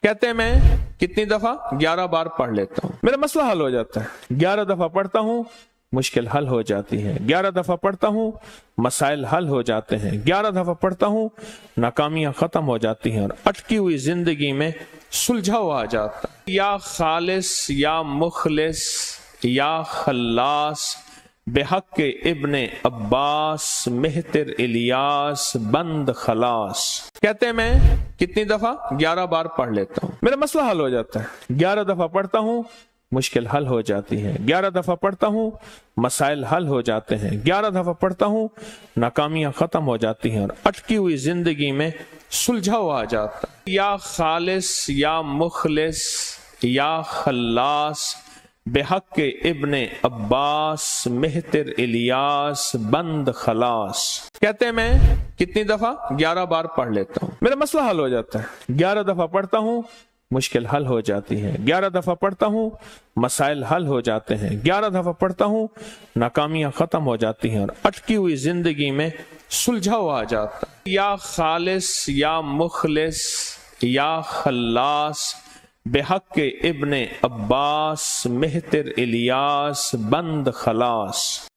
کہتے ہیں میں کتنی دفعہ 11 بار پڑھ لیتا ہوں، میرا مسئلہ حل ہو جاتا ہے۔ 11 دفعہ پڑھتا ہوں، مشکل حل ہو جاتی ہے۔ 11 دفعہ پڑھتا ہوں، مسائل حل ہو جاتے ہیں۔ 11 دفعہ پڑھتا ہوں، ناکامیاں ختم ہو جاتی ہیں اور اٹکی ہوئی زندگی میں سلجھاؤ آ جاتا ہے۔ یا خالص یا مخلص یا خلاص بحق ابن عباس مہتر الیاس بند خلاص۔ کہتے ہیں میں کتنی دفعہ 11 بار پڑھ لیتا ہوں، میرا مسئلہ حل ہو جاتا ہے۔ 11 دفعہ پڑھتا ہوں، مشکل حل ہو جاتی ہے۔ 11 دفعہ پڑھتا ہوں، مسائل حل ہو جاتے ہیں۔ 11 دفعہ پڑھتا ہوں، ناکامیاں ختم ہو جاتی ہیں اور اٹکی ہوئی زندگی میں سلجھاؤ آ جاتا ہے۔ یا خالص یا مخلص یا خلاص بحق ابن عباس مہتر الیاس بند خلاص۔ کہتے ہیں میں کتنی دفعہ 11 بار پڑھ لیتا ہوں، میرا مسئلہ حل ہو جاتا ہے۔ 11 دفعہ پڑھتا ہوں، مشکل حل ہو جاتی ہے۔ 11 دفعہ پڑھتا ہوں، مسائل حل ہو جاتے ہیں۔ 11 دفعہ پڑھتا ہوں، ناکامیاں ختم ہو جاتی ہیں اور اٹکی ہوئی زندگی میں سلجھاؤ آ جاتا ہے۔ یا خالص یا مخلص یا خلاص بحق ابن عباس مہتر الیاس بند خلاص۔